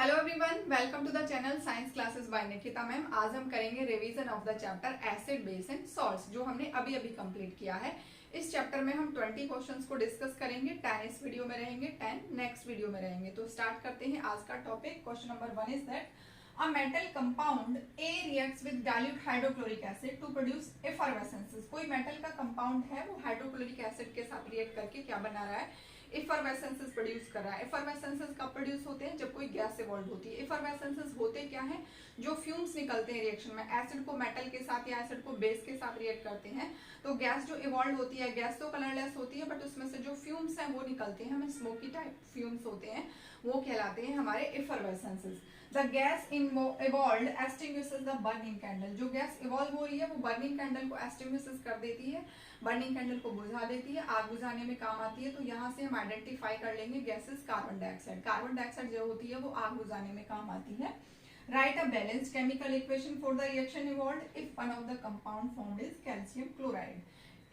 Hello everyone, welcome to the channel science classes by Nikita ma'am. आज हम करेंगे revision of the chapter acid base and salts, जो हमने अभी अभी कंप्लीट किया है। इस चैप्टर में हम 20 क्वेश्चंस को डिस्कस करेंगे। 10 इस वीडियो में रहेंगे, 10 नेक्स्ट वीडियो में रहेंगे। तो स्टार्ट करते हैं आज का topic. Question number 1 is that a metal compound A reacts with dilute hydrochloric acid to produce effervescences. कोई मेटल का कंपाउंड है, वो हाइड्रोक्लोरिक एसिड के साथ रिएक्ट करके क्या बना रहा है, एफरवेसेंसेस प्रोड्यूस कर रहा है। एफरवेसेंसेस कब प्रोड्यूस होते हैं, जब कोई गैस इवॉल्व होती है। एफरवेसेंसेस होते क्या हैं, जो फ्यूम्स निकलते हैं रिएक्शन में, एसिड को मेटल के साथ या एसिड को बेस के साथ रिएक्ट करते हैं, तो गैस जो इवॉल्व होती है, गैस तो कलरलेस होती है, बट उसमें से जो फ्यूम्स हैं वो निकलते हैं, हमें स्मोकी टाइप फ्यूम्स होते हैं, वो कहलाते हैं हमारे effervescences. The gas evolve extinguishes the burning candle. जो गैस इवॉल्व हो रही है वो बर्निंग कैंडल को एक्सटिंग्विशेस कर देती है, बर्निंग कैंडल को बुझा देती है, आग बुझाने में काम आती है। तो यहाँ से हम आइडेंटिफाई कर लेंगे gases carbon dioxide. Carbon dioxide जो होती है वो आग बुझाने में काम आती है। Right a balanced chemical equation for the reaction evolved if one of the compound formed is calcium chloride.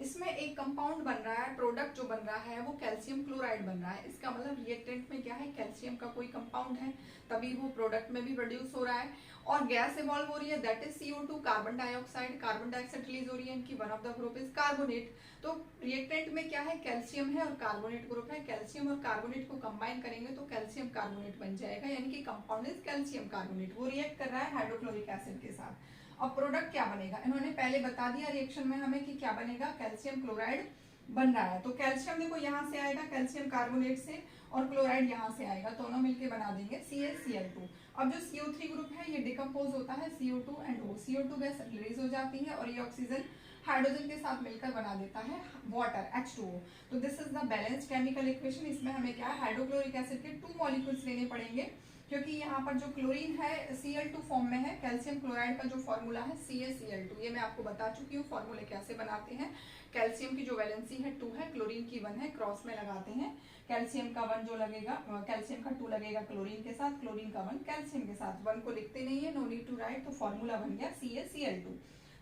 इसमें एक कंपाउंड बन रहा है, प्रोडक्ट जो बन रहा है वो कैल्शियम क्लोराइड बन रहा है। इसका मतलब रिएक्टेंट में क्या है, कैल्शियम का कोई कंपाउंड है, तभी वो प्रोडक्ट में भी प्रोड्यूस हो रहा है। और गैस इवॉल्व हो रही है, that is CO2, carbon dioxide. Carbon dioxide release हो रही है, इनकी one of the group is carbonate. तो रिएक्टेंट में क्या है, कैल्शियम है और कार्बोनेट ग्रुप है। कैल्शियम और कार्बोनेट को कंबाइन करेंगे तो कैल्शियम कार्बोनेट बन जाएगा, यानी कि कंपाउंड इज कैल्शियम कार्बोनेट। वो रिएक्ट कर रहा है हाइड्रोक्लोरिक एसिड के साथ। अब प्रोडक्ट क्या बनेगा, इन्होंने पहले बता दिया रिएक्शन में हमें कि क्या बनेगा, कैल्शियम क्लोराइड बन रहा है। तो कैल्शियम देखो यहाँ से आएगा कैल्शियम कार्बोनेट से, और क्लोराइड यहाँ से आएगा, दोनों मिलके बना देंगे CaCl2। अब जो CO3 ग्रुप है ये डिकम्पोज होता है CO2 and O। CO2 gas release हो जाती है और ये ऑक्सीजन हाइड्रोजन के साथ मिलकर बना देता है वाटर H2O। तो this is the balanced chemical equation. इसमें हमें क्या है, हाइड्रोक्लोरिक एसिड के 2 मॉलिक्यूल्स लेने पड़ेंगे, क्योंकि यहाँ पर जो क्लोरीन है Cl2 फॉर्म में है। कैल्शियम क्लोराइड का जो फॉर्मूला है CaCl2, ये मैं आपको बता चुकी हूँ फॉर्मूले कैसे बनाते हैं। कैल्शियम की जो वैलेंसी है 2 है, क्लोरीन की 1 है, क्रॉस में लगाते हैं। कैल्शियम का 1 जो लगेगा, कैल्शियम का 2 लगेगा क्लोरीन के साथ, क्लोरीन का 1 कैल्शियम के साथ। 1 को लिखते नहीं है, नो नीड टू राइट, तो फॉर्मूला बन गया CaCl2।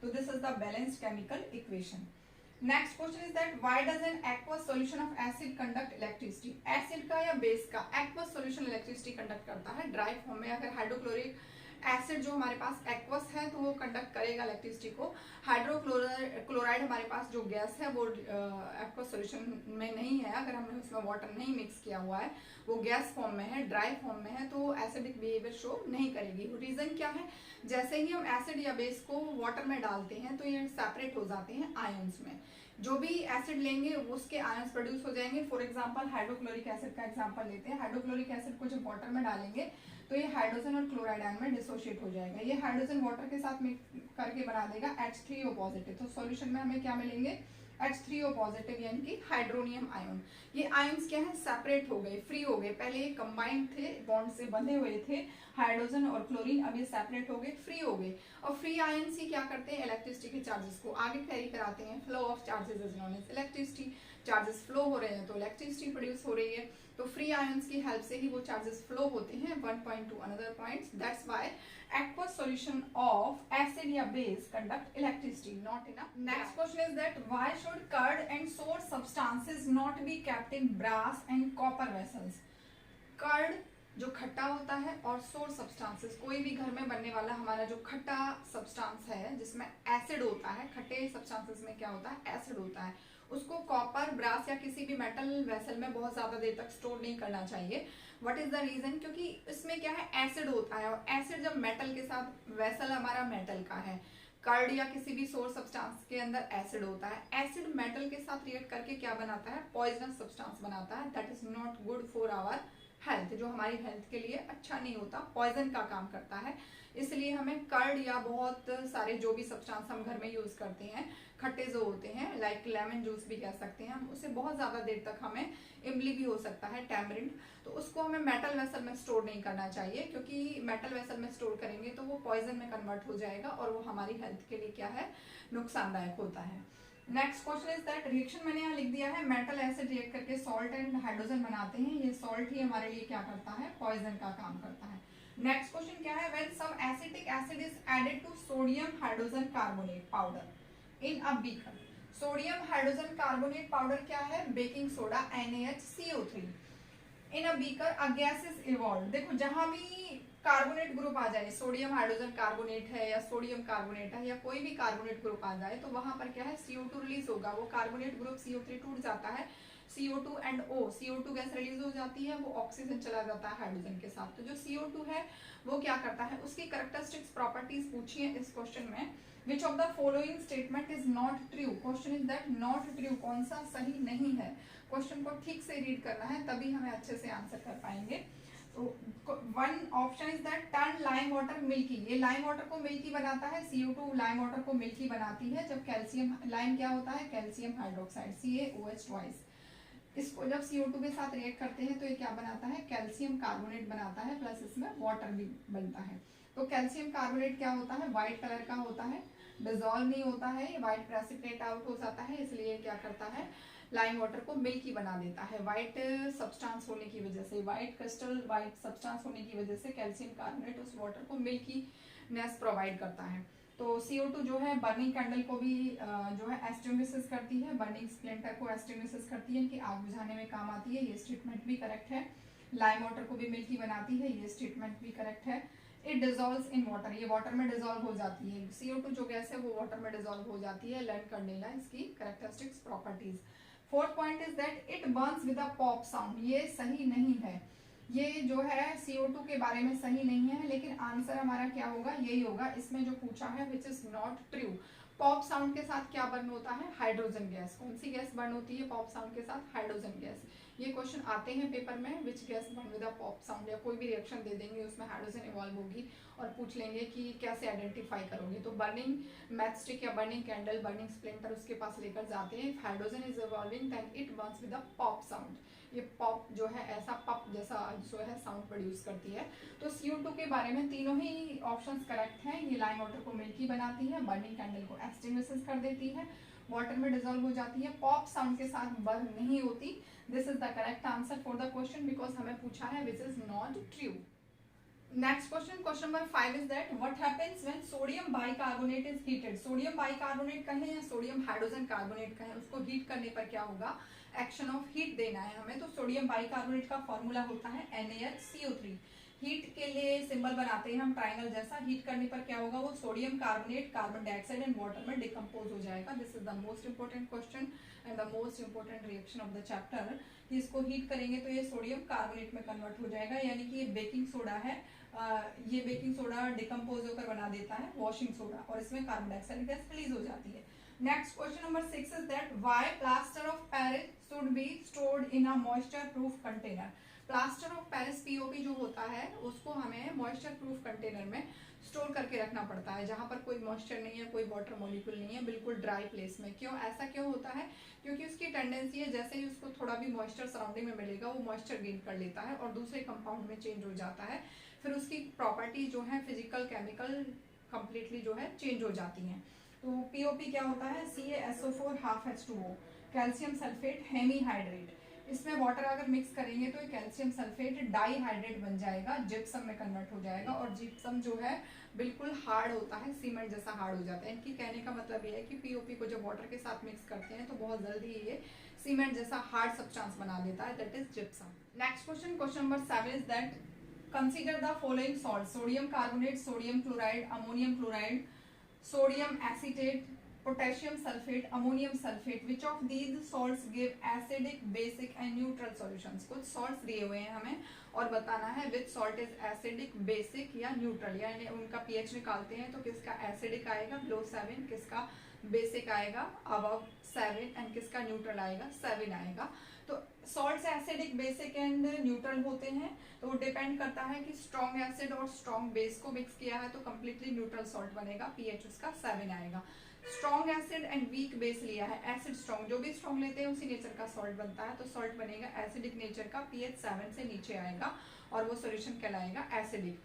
तो this is the balanced chemical equation. Next question is that why does an aqueous solution of acid conduct electricity. Acid का या बेस का एक्वस सॉल्यूशन इलेक्ट्रिसिटी कंडक्ट करता है dry form में। अगर हाइड्रोक्लोरिक एसिड जो हमारे पास एक्वस है तो वो कंडक्ट करेगा इलेक्ट्रिसिटी को। हाइड्रोक्लोराइड हमारे पास जो गैस है वो एक्वस सॉल्यूशन में नहीं है, अगर हमने उसमें वाटर नहीं मिक्स किया हुआ है, वो गैस फॉर्म में है, ड्राई फॉर्म में है, तो एसिडिक बिहेवियर शो नहीं करेगी। रीजन क्या है, जैसे ही हम एसिड या बेस को वाटर में डालते हैं तो ये सेपरेट हो जाते हैं आयंस में। जो भी एसिड लेंगे उसके आयंस प्रोड्यूस हो जाएंगे। फॉर एग्जांपल हाइड्रोक्लोरिक एसिड का एग्जांपल लेते हैं। हाइड्रोक्लोरिक एसिड को जब वाटर में डालेंगे तो ये हाइड्रोजन और क्लोराइड आयन में डिसोशिएट हो जाएगा। ये हाइड्रोजन वाटर के साथ मिक्स करके बना देगा H3O पॉजिटिव। तो सॉल्यूशन में हमें क्या मिलेंगे, H3O पॉजिटिव, यानी कि हाइड्रोनियम आयन। ये आयंस क्या है, सेपरेट हो गए, फ्री हो गए। पहले ये कंबाइंड थे, बॉन्ड से बंधे हुए थे हाइड्रोजन और क्लोरीन, अब ये सेपरेट हो गए, फ्री हो गए। और फ्री आयंस ही क्या करते हैं, इलेक्ट्रिसिटी के चार्जेस को आगे कैरी कराते हैं। Flow of charges is known as electricity. Charges flow हो रहे हैं तो इलेक्ट्रिसिटी प्रोड्यूस हो रही है। तो फ्री आयंस की हेल्प से ही वो चार्जेस फ्लो होते हैं one point two another points. That's why aqueous solution of acid या base conduct electricity, not in a. Next question is that why should curd and sour substances not be kept in brass and copper vessels. Curd जो खट्टा होता है और सोर substances, कोई भी घर में बनने वाला हमारा जो खट्टा सब्सटेंस है जिसमें एसिड होता है, खट्टे सब्सटेंसेस में क्या होता है, एसिड होता है, उसको कॉपर, ब्रास या किसी भी मेटल वेसल में बहुत ज्यादा देर तक स्टोर नहीं करना चाहिए। व्हाट इज द रीजन, क्योंकि इसमें क्या है, एसिड होता है, और एसिड जब मेटल के साथ, वेसल हमारा मेटल का है, कर्ड या किसी भी सोर्स सब्सटेंस के अंदर एसिड होता है, एसिड मेटल के साथ रिएक्ट करके क्या बनाता है, पॉइजनस सब्सटेंस बनाता है। That is not good for our health, जो हमारी हेल्थ के लिए अच्छा नहीं होता, पॉइजन का काम करता है। इसलिए हमें कर्ड या बहुत सारे जो भी सब्सटेंस हम घर में यूज करते हैं, खट्टे जो होते हैं, लाइक लेमन जूस भी कह सकते हैं हम, उसे बहुत ज्यादा देर तक हमें, इमली भी हो सकता है, टैमरिंड, तो उसको हमें मेटल वेसल में स्टोर नहीं करना चाहिए, क्योंकि मेटल वेसल में स्टोर करेंगे तो वो पॉइजन में कन्वर्ट हो जाएगा और वो हमारी हेल्थ के लिए क्या है, नुकसानदायक होता है। Next question is that, reaction मैंने यहाँ लिख दिया है, मेटल एसिड रिएक्ट करके सॉल्ट एंड हाइड्रोजन बनाते हैं। ये सॉल्ट ही हमारे लिए क्या करता है, पॉइजन का काम करता है। नेक्स्ट क्वेश्चन क्या है, when some acetic acid is added to sodium hydrogen carbonate powder in a beaker. Sodium hydrogen carbonate powder क्या है, baking soda NaHCO3। In a beaker a gas is evolve. देखो जहां भी कार्बोनेट ग्रुप आ जाए, sodium hydrogen carbonate है या sodium carbonate है या कोई भी कार्बोनेट ग्रुप आ जाए, तो वहां पर क्या है, CO2 रिलीज होगा। वो कार्बोनेट ग्रुप CO3 टूट जाता है, CO2 and O, CO2 gas release हो जाती है, वो ऑक्सीजन चला जाता है हाइड्रोजन के साथ। तो जो CO2 है वो क्या करता है, उसकी कैरेक्टरिस्टिक्स प्रॉपर्टीज पूछी है इस क्वेश्चन में। Which of the following statement is not true. Question is that not true, कौन सा सही नहीं है। क्वेश्चन को ठीक से रीड करना है, तभी हमें अच्छे से आंसर कर पाएंगे। तो one option is that turn lime water milky. ये लाइम वाटर को मिल्की बनाता है, CO2 लाइम वाटर को मिल्की बनाती है। जब कैल्शियम, लाइम क्या होता है, कैल्शियम हाइड्रोक्साइड, CaOH ट्वाइस। इसको जब CO2 के साथ रिएक्ट करते हैं तो ये क्या बनाता है, कैल्शियम कार्बोनेट बनाता है, प्लस इसमें वाटर भी बनता है। तो कैल्शियम कार्बोनेट क्या होता है, व्हाइट कलर का होता है, डिजोल्व नहीं होता है, व्हाइट प्रेसिपिटेट आउट हो जाता है, इसलिए क्या करता है, लाइम वाटर को मिल्की बना देता है। व्हाइट सब्सटेंस होने की वजह से, व्हाइट क्रिस्टल व्हाइट सब्सटेंस होने की वजह से कैल्शियम कार्बोनेट उस वाटर को मिल्कीनेस प्रोवाइड करता है। तो CO2 जो है बर्निंग कैंडल को भी जो है एक्सटिंग्विश करती है, बर्निंग स्प्लिंटर को एक्सटिंग्विश करती है, इनकी आग बुझाने में काम आती है, ये स्टेटमेंट भी करेक्ट है। लाइम वाटर को भी मिल्की बनाती है, ये स्टेटमेंट भी करेक्ट है। इट डिजोल्व्स इन वाटर, ये वाटर में डिजोल्व हो जाती है, CO2 जो गैस है वो वाटर में डिजोल्व हो जाती है। लर्न कर लेना इसकी characteristics properties. Fourth point is that it burns with a pop sound, ये सही नहीं है। ये जो है CO2 के बारे में सही नहीं है, लेकिन आंसर हमारा क्या होगा, यही होगा। इसमें जो पूछा है which is not true. Pop sound के साथ क्या बर्न होता है, हाइड्रोजन गैस। कौन सी गैस बर्न होती है पॉप साउंड के साथ, हाइड्रोजन गैस। ये क्वेश्चन आते हैं पेपर में, which gas burn with a pop sound, या कोई भी रिएक्शन दे देंगे उसमें हाइड्रोजन इवॉल्व होगी और पूछ लेंगे कि कैसे आइडेंटिफाई करोगे। तो बर्निंग मैचस्टिक या बर्निंग कैंडल, बर्निंग स्प्लिंटर उसके पास लेकर जाते हैं। Hydrogen is evolving then it burns with a pop sound. ये पॉप जो है ऐसा पप जैसा जो है साउंड प्रोड्यूस करती है। तो CO2 के बारे में तीनों ही ऑप्शंस करेक्ट हैं। ये लाइम वाटर को मिल्की बनाती है, बर्निंग कैंडल को एक्सटिंग्विश कर देती है, वाटर में डिजोल्व हो जाती है, पॉप साउंड के साथ बर्न नहीं होती। This is the correct answer for the question, because हमें पूछा है which is not true. Next question, question number 5 is that what happens when sodium bicarbonate is heated. Sodium bicarbonate कहें या sodium hydrogen carbonate कहें, उसको heat करने पर क्या होगा, एक्शन ऑफ हीट देना है हमें। तो सोडियम बाइकार्बोनेट का फॉर्मूला होता है NaHCO3। हीट के लिए सिंबल बनाते हैं हम ट्राइंगल जैसा। हीट करने पर क्या होगा, वो sodium carbonate carbon dioxide and water में डिकम्पोज हो जाएगा। This is the most important question and the most important reaction of the chapter. इसको हीट करेंगे तो ये सोडियम कार्बोनेट में कन्वर्ट हो जाएगा, यानी कि ये बेकिंग सोडा है। ये बेकिंग सोडा डिकम्पोज होकर बना देता है वॉशिंग सोडा, और इसमें कार्बन डाइऑक्साइड गैस रिलीज हो जाती है। Next question number 6 is that why plaster of Paris should be stored in a moisture proof container. Plaster of Paris POP जो होता है उसको हमें मॉइस्चर प्रूफ कंटेनर में स्टोर करके रखना पड़ता है, जहां पर कोई मॉइस्चर नहीं है, कोई वाटर मॉलिक्यूल नहीं है, बिल्कुल ड्राई प्लेस में। क्यों ऐसा क्यों होता है, क्योंकि उसकी टेंडेंसी है जैसे ही उसको थोड़ा भी मॉइस्चर सराउंडिंग में मिलेगा वो मॉइस्चर गेन कर लेता है और दूसरे कंपाउंड में चेंज हो जाता है। फिर उसकी प्रॉपर्टी जो है फिजिकल केमिकल कंप्लीटली जो है चेंज हो जाती हैं। तो POP क्या होता है, CaSO4 half H2O, calcium sulphate hemihydrate. इसमें वाटर अगर मिक्स करेंगे तो कैल्शियम सल्फेट डाईहाइड्रेट बन जाएगा, जिप्सम में कन्वर्ट हो जाएगा, और जिप्सम जो है बिल्कुल हार्ड होता है, सीमेंट जैसा हार्ड हो जाता है। इनकी कहने का मतलब ये है कि POP को जब वाटर के साथ मिक्स करते हैं तो बहुत जल्दी ये सीमेंट जैसा हार्ड सब्सटेंस बना देता है, that is gypsum. Next question, question number 7 is that consider the following salt, sodium carbonate, sodium chloride, ammonium chloride, sodium acetate, potassium sulphate, ammonium sulphate. Which of these salts give acidic, basic and neutral solutions. कुछ salts दिए हुए हैं हमें और बताना है which salt is acidic, basic या neutral, यानी उनका pH निकालते हैं तो किसका एसिडिक आएगा बिलो 7, किसका बेसिक आएगा अबव 7 एंड किसका न्यूट्रल आएगा 7 आएगा। तो salts acidic, basic and neutral होते हैं, तो वो डिपेंड करता है कि स्ट्रॉन्ग एसिड और स्ट्रॉन्ग बेस को मिक्स किया है तो कंप्लीटली न्यूट्रल सॉल्ट बनेगा, pH उसका 7 आएगा। Strong acid and weak base लिया है, एसिड स्ट्रॉन्ग, जो भी स्ट्रॉन्ग लेते हैं उसी नेचर का सॉल्ट बनता है, तो सॉल्ट बनेगा एसिडिक नेचर का, pH 7 से नीचे आएगा और वो सॉल्यूशन कहलाएगा एसिडिक।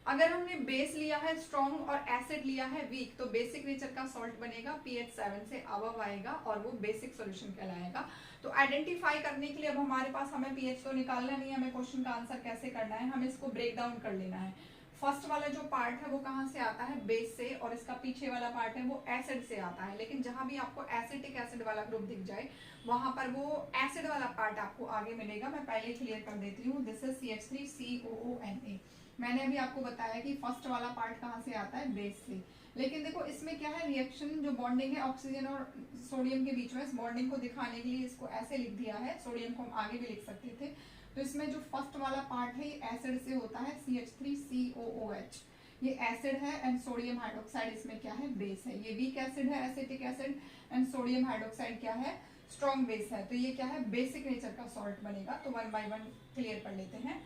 अगर हमने बेस लिया है स्ट्रॉन्ग और एसिड लिया है वीक, तो बेसिक नेचर का सॉल्ट बनेगा, pH 7 से अबव आएगा और वो बेसिक सॉल्यूशन कहलाएगा। तो आइडेंटिफाई करने के लिए अब हमारे पास, हमें pH तो निकालना नहीं है, हमें क्वेश्चन का आंसर कैसे करना है, हमें इसको ब्रेक डाउन कर लेना है। फर्स्ट वाला जो पार्ट है वो कहाँ से आता है, बेस से, और इसका पीछे वाला पार्ट है वो एसिड से आता है। लेकिन जहां भी आपको एसिटिक एसिड वाला ग्रुप दिख जाए वहां पर वो एसिड वाला पार्ट आपको आगे मिलेगा। मैं पहले क्लियर कर देती हूँ, दिस इज CH3COONA। मैंने अभी आपको बताया कि फर्स्ट वाला पार्ट कहाँ से आता है, बेस से। लेकिन देखो इसमें क्या है, रिएक्शन जो बॉन्डिंग है ऑक्सीजन और सोडियम के बीच में, इस बॉन्डिंग को दिखाने के लिए इसको ऐसे लिख दिया है, सोडियम को हम आगे भी लिख सकते थे। तो इसमें जो फर्स्ट वाला पार्ट है ये एसिड से होता है, CH3COOH, ये एसिड है, एंड सोडियम हाइड्रोक्साइड इसमें क्या है, बेस है। ये वीक एसिड है, acetic acid, and sodium hydroxide क्या है, स्ट्रॉन्ग बेस है। तो ये क्या है, बेसिक नेचर का सॉल्ट बनेगा। तो 1 बाय 1 क्लियर कर लेते हैं।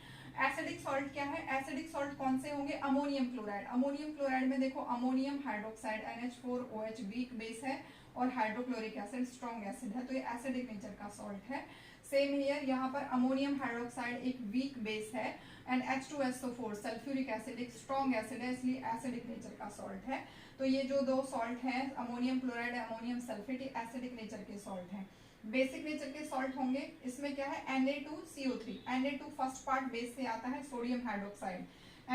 एसिडिक सॉल्ट क्या है, एसिडिक सॉल्ट कौन से होंगे, अमोनियम क्लोराइड। अमोनियम क्लोराइड में देखो ammonium hydroxide NH4OH weak base है, और हाइड्रोक्लोरिक एसिड स्ट्रॉन्ग एसिड है, तो ये एसिडिक नेचर का सॉल्ट है। सेम हियर, यहाँ पर अमोनियम हाइड्रोक्साइड एक वीक बेस है, एंड H2SO4 सल्फ्यूरिक एसिड एक स्ट्रॉन्ग एसिड है, इसलिए एसिडिक नेचर का सॉल्ट है। तो ये जो दो सॉल्ट है, ammonium chloride, ammonium sulphate, acidic nature के सॉल्ट हैं। बेसिक नेचर के सॉल्ट होंगे, इसमें क्या है, Na2CO3। Na2 first part base से आता है, sodium hydroxide,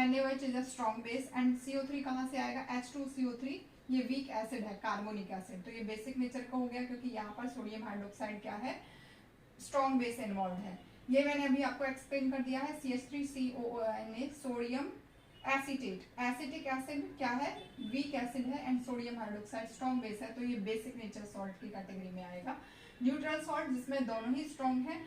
NaOH is a strong base, and CO3 कहाँ से आएगा, H2CO3, ये वीक एसिड है, कार्बोनिक एसिड। तो ये बेसिक नेचर का हो गया, क्योंकि यहाँ पर सोडियम हाइड्रोक्साइड क्या है, स्ट्रॉन्ग बेस इन्वॉल्व है। ये मैंने अभी आपको एक्सप्लेन कर दिया है। CH3COONA sodium acetate, acetic acid क्या है, वीक एसिड है, and sodium hydroxide strong base है, तो ये बेसिक नेचर सॉल्ट की कैटेगरी में आएगा। न्यूट्रल सॉल्ट जिसमें दोनों ही स्ट्रॉन्ग है,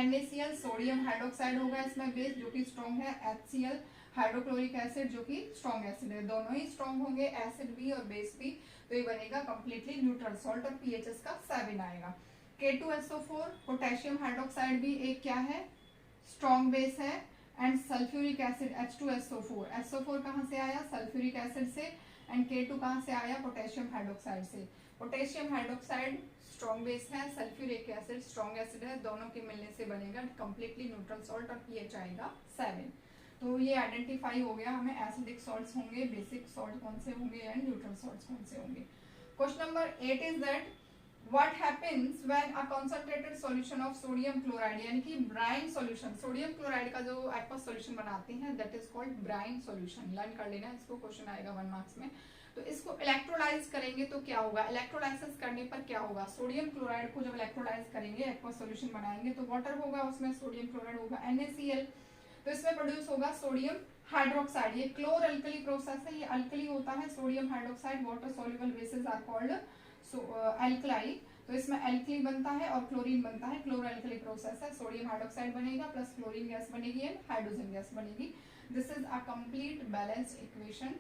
NaCl सोडियम हाइड्रोक्साइड होगा इसमें बेस जो कि स्ट्रॉन्ग है, HCl हाइड्रोक्लोरिक एसिड जो कि स्ट्रॉन्ग एसिड है, दोनों ही स्ट्रॉन्ग होंगे, एसिड भी और बेस भी। तो ये बनेगा कंप्लीटली न्यूट्रल सॉल्ट, और pH इसका 7 आएगा। K2SO4 पोटेशियम हाइड्रोक्साइड भी एक क्या है, स्ट्रॉन्ग बेस है, and sulphuric acid H2SO4, SO4 कहाँ से आया, सल्फ्यूरिक एसिड से, एंड K2 कहाँ से आया, पोटेशियम हाइड्रोक्साइड से। पोटेशियम हाइड्रोक्साइड स्ट्रॉन्ग बेस है, सल्फ्यूरिक एसिड स्ट्रॉन्ग एसिड है, दोनों के मिलने से बनेगा कंप्लीटली न्यूट्रल सॉल्ट, और pH आएगा 7। तो ये आइडेंटिफाई हो गया हमें, एसिडिक सॉल्ट्स होंगे, बेसिक सॉल्ट कौन से होंगे, एंड न्यूट्रल सॉल्ट्स कौन से होंगे। Question number 8 is that what happens when a concentrated solution of sodium chloride, यानी कि ब्राइन सॉल्यूशन, सोडियम क्लोराइड का जो एक्वस सॉल्यूशन बनाते हैं that is called brine solution. Learn कर लेना, इसको क्वेश्चन आएगा 1 मार्क्स में। तो इसको इलेक्ट्रोलाइज करेंगे तो क्या होगा, इलेक्ट्रोलाइसिस करने पर क्या होगा, सोडियम क्लोराइड को जब इलेक्ट्रोलाइज करेंगे, एक्वस सॉल्यूशन बनाएंगे, तो वाटर होगा उसमें, सोडियम क्लोराइड होगा NaCl, तो इसमें प्रोड्यूस होगा सोडियम हाइड्रोक्साइड। ये क्लोर अल्कली प्रोसेस है, ये अल्कली होता है, sodium hydroxide water soluble bases are called alkali. तो इसमें एल्कली बनता है और क्लोरीन बनता है, क्लोर एल्कली प्रोसेस है, सोडियम हाइड्रोक्साइड बनेगा प्लस क्लोरीन गैस बनेगी एंड हाइड्रोजन गैस बनेगी। This is a complete balanced equation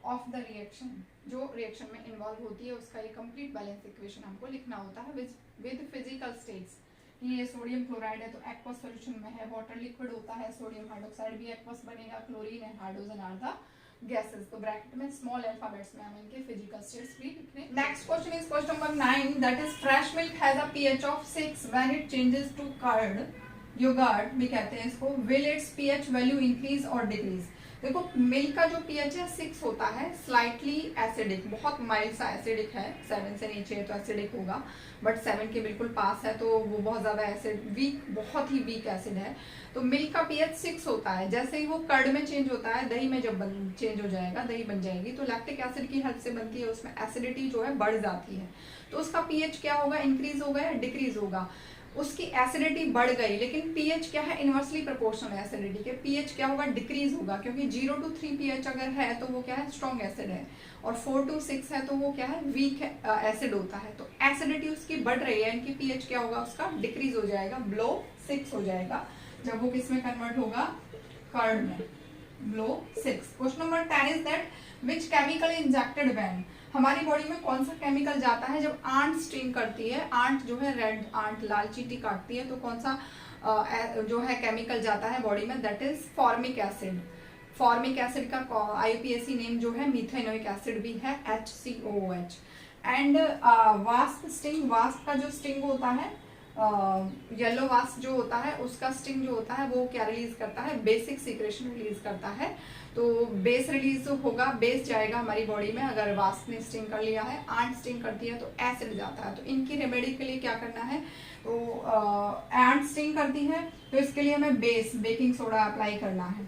of the reaction, जो रिएक्शन में इन्वॉल्व होती है उसका ये कंप्लीट बैलेंस इक्वेशन हमको लिखना होता है विद फिजिकल स्टेट्स। ये सोडियम क्लोराइड है तो एक्वस सॉल्यूशन में है, वाटर लिक्विड होता है, सोडियम हाइड्रोक्साइड भी एक्वस बनेगा, chlorine and hydrogen are the gases. तो ब्रैकेट में स्मॉल अल्फाबेट्स में हमें इनके फिजिकल स्टेट्स भी लिखने। Next question is question number 9 that is fresh milk has a pH of 6 when it changes to curd yogurt भी कहते हैं इसको, will its pH value increase और डिक्रीज। देखो मिल्क का जो pH है 6 होता है, स्लाइटली एसिडिक, बहुत माइल्ड सा एसिडिक है, 7 से नीचे है तो एसिडिक होगा, बट 7 के बिल्कुल पास है तो वो बहुत ज्यादा एसिड, वीक, बहुत ही वीक एसिड है। तो मिल्क का pH 6 होता है, जैसे ही वो कर्ड में चेंज होता है, दही में जब चेंज हो जाएगा, दही बन जाएगी तो लैक्टिक एसिड की हेल्प से बनती है, उसमें एसिडिटी जो है बढ़ जाती है, तो उसका pH क्या होगा, इंक्रीज होगा या डिक्रीज होगा। उसकी एसिडिटी बढ़ गई लेकिन pH क्या है, इनवर्सली प्रोपोर्शनल है एसिडिटी के, pH क्या होगा, डिक्रीज होगा, क्योंकि 0 to 3 pH अगर है तो वो क्या है, स्ट्रॉन्ग एसिड है, और 4 to 6 है तो वो क्या है, वीक एसिड होता है। तो एसिडिटी उसकी बढ़ रही है, इनकी pH क्या होगा, उसका डिक्रीज हो जाएगा, बिलो 6 हो जाएगा, जब वो किस में कन्वर्ट होगा, कर्ड में, below 6। Question number 10 is that which chemical injected when, हमारी बॉडी में कौन सा केमिकल जाता है जब आंट स्टिंग करती है, आंट जो है रेड आंट लाल चींटी काटती है, तो कौन सा जो है केमिकल जाता है बॉडी में, that is formic acid. Formic acid का IUPAC नेम जो है मीथेनोइक एसिड भी है, HCOOH। And wasp sting, wasp का जो स्टिंग होता है, येलो वास्प जो होता है उसका स्टिंग जो होता है वो क्या रिलीज करता है, बेसिक सीक्रेशन रिलीज करता है। तो बेस रिलीज होगा, बेस जाएगा हमारी बॉडी में अगर वास्प ने स्टिंग कर लिया है, आंट स्टिंग करती है तो एसिड जाता है। तो इनकी रेमेडी के लिए क्या करना है, तो आंट स्टिंग करती है तो इसके लिए हमें बेकिंग सोडा अप्लाई करना है।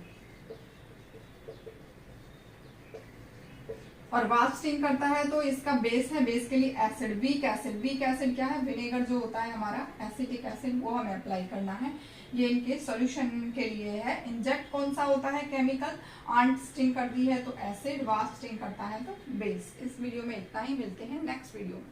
और वास्प स्टिंग करता है तो इसका बेस है, बेस के लिए acid, weak acid. Weak acid क्या है? विनेगर जो होता है हमारा, एसिटिक एसिड, वो हमें अप्लाई करना है। ये इनके सॉल्यूशन के लिए है। इंजेक्ट कौन सा होता है केमिकल? आंट स्टिंग करती है तो एसिड, वास्प स्टिंग करता है तो बेस। इस वीडियो में इतना ही, मिलते हैं नेक्स्ट वीडियो में।